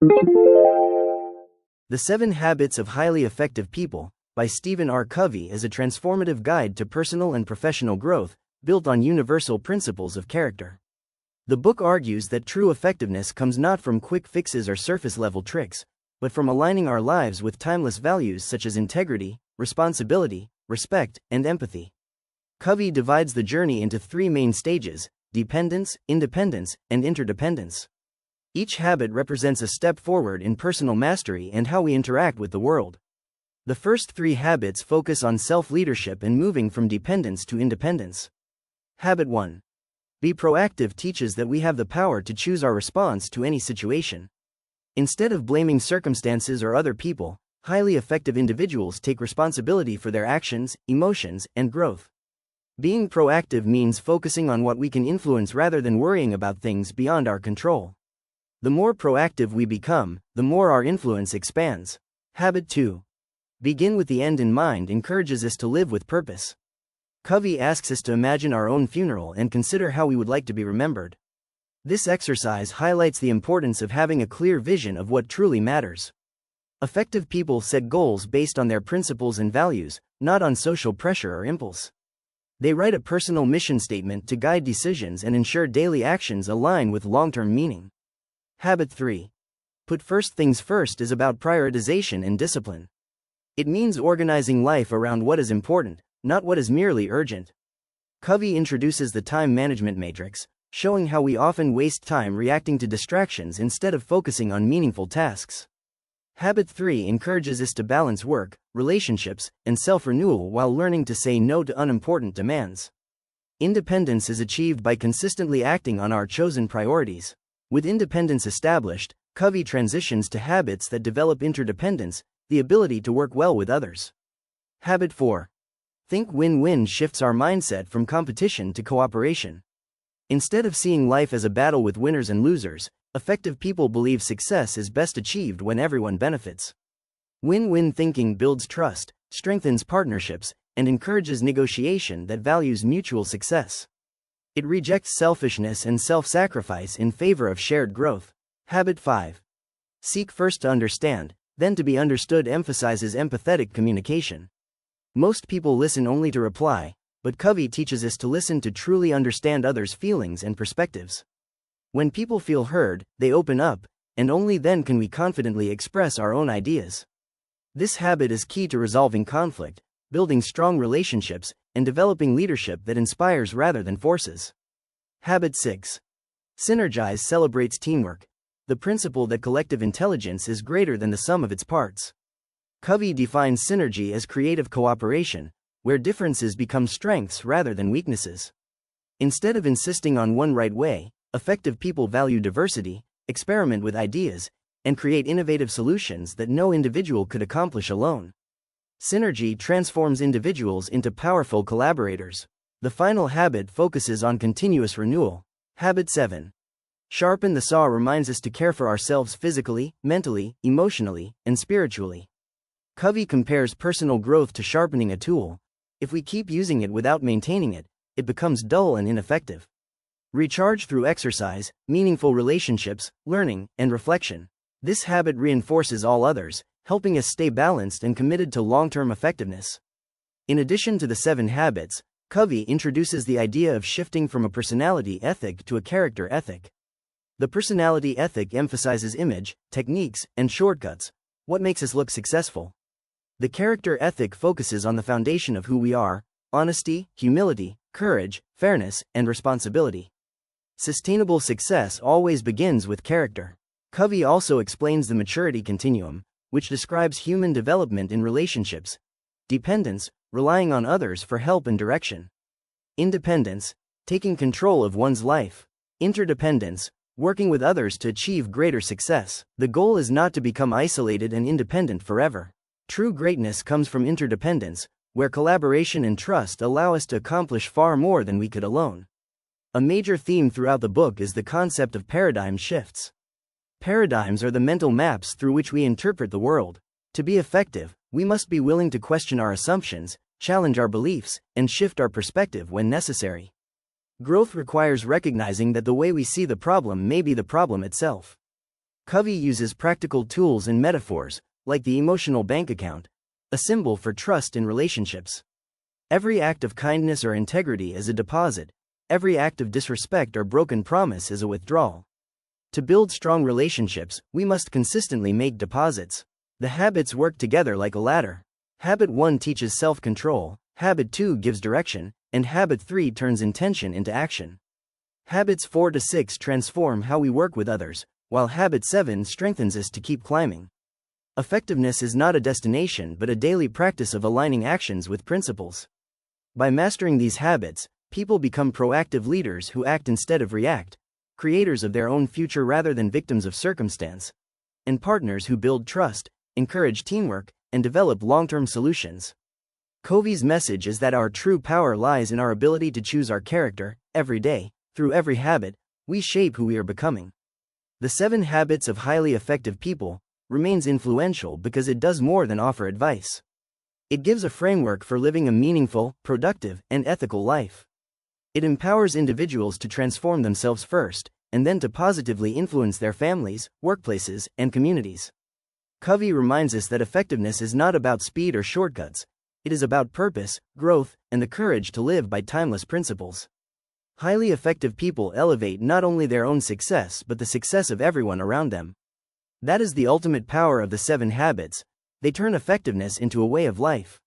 The 7 Habits of Highly Effective People, by Stephen R. Covey, is a transformative guide to personal and professional growth, built on universal principles of character. The book argues that true effectiveness comes not from quick fixes or surface-level tricks, but from aligning our lives with timeless values such as integrity, responsibility, respect, and empathy. Covey divides the journey into 3 main stages: dependence, independence, and interdependence. Each habit represents a step forward in personal mastery and how we interact with the world. The first 3 habits focus on self-leadership and moving from dependence to independence. Habit 1. Be proactive teaches that we have the power to choose our response to any situation. Instead of blaming circumstances or other people, highly effective individuals take responsibility for their actions, emotions, and growth. Being proactive means focusing on what we can influence rather than worrying about things beyond our control. The more proactive we become, the more our influence expands. Habit 2. Begin with the end in mind encourages us to live with purpose. Covey asks us to imagine our own funeral and consider how we would like to be remembered. This exercise highlights the importance of having a clear vision of what truly matters. Effective people set goals based on their principles and values, not on social pressure or impulse. They write a personal mission statement to guide decisions and ensure daily actions align with long-term meaning. Habit 3. Put first things first is about prioritization and discipline. It means organizing life around what is important, not what is merely urgent. Covey introduces the time management matrix, showing how we often waste time reacting to distractions instead of focusing on meaningful tasks. Habit 3 encourages us to balance work, relationships, and self-renewal while learning to say no to unimportant demands. Independence is achieved by consistently acting on our chosen priorities. With independence established, Covey transitions to habits that develop interdependence, the ability to work well with others. Habit 4. Think win-win shifts our mindset from competition to cooperation. Instead of seeing life as a battle with winners and losers, effective people believe success is best achieved when everyone benefits. Win-win thinking builds trust, strengthens partnerships, and encourages negotiation that values mutual success. It rejects selfishness and self-sacrifice in favor of shared growth. Habit 5. Seek first to understand, then to be understood emphasizes empathetic communication. Most people listen only to reply, but Covey teaches us to listen to truly understand others' feelings and perspectives. When people feel heard, they open up, and only then can we confidently express our own ideas. This habit is key to resolving conflict, building strong relationships, and developing leadership that inspires rather than forces. Habit 6. Synergize celebrates teamwork, the principle that collective intelligence is greater than the sum of its parts. Covey defines synergy as creative cooperation, where differences become strengths rather than weaknesses. Instead of insisting on one right way, effective people value diversity, experiment with ideas, and create innovative solutions that no individual could accomplish alone. Synergy transforms individuals into powerful collaborators. The final habit focuses on continuous renewal. Habit 7. Sharpen the saw reminds us to care for ourselves physically, mentally, emotionally, and spiritually. Covey compares personal growth to sharpening a tool. If we keep using it without maintaining it, it becomes dull and ineffective. Recharge through exercise, meaningful relationships, learning, and reflection. This habit reinforces all others, helping us stay balanced and committed to long-term effectiveness. In addition to the 7 habits, Covey introduces the idea of shifting from a personality ethic to a character ethic. The personality ethic emphasizes image, techniques, and shortcuts, what makes us look successful. The character ethic focuses on the foundation of who we are: honesty, humility, courage, fairness, and responsibility. Sustainable success always begins with character. Covey also explains the maturity continuum, which describes human development in relationships: dependence, relying on others for help and direction; independence, taking control of one's life; interdependence, working with others to achieve greater success. The goal is not to become isolated and independent forever. True greatness comes from interdependence, where collaboration and trust allow us to accomplish far more than we could alone. A major theme throughout the book is the concept of paradigm shifts. Paradigms are the mental maps through which we interpret the world. To be effective, we must be willing to question our assumptions, challenge our beliefs, and shift our perspective when necessary. Growth requires recognizing that the way we see the problem may be the problem itself. Covey uses practical tools and metaphors, like the emotional bank account, a symbol for trust in relationships. Every act of kindness or integrity is a deposit, every act of disrespect or broken promise is a withdrawal. To build strong relationships, we must consistently make deposits. The habits work together like a ladder. Habit 1 teaches self-control, Habit 2 gives direction, and Habit 3 turns intention into action. Habits 4 to 6 transform how we work with others, while Habit 7 strengthens us to keep climbing. Effectiveness is not a destination but a daily practice of aligning actions with principles. By mastering these habits, people become proactive leaders who act instead of react, creators of their own future rather than victims of circumstance, and partners who build trust, encourage teamwork, and develop long-term solutions. Covey's message is that our true power lies in our ability to choose our character. Every day, through every habit, we shape who we are becoming. The 7 Habits of Highly Effective People remains influential because it does more than offer advice. It gives a framework for living a meaningful, productive, and ethical life. It empowers individuals to transform themselves first, and then to positively influence their families, workplaces, and communities. Covey reminds us that effectiveness is not about speed or shortcuts. It is about purpose, growth, and the courage to live by timeless principles. Highly effective people elevate not only their own success but the success of everyone around them. That is the ultimate power of the 7 habits. They turn effectiveness into a way of life.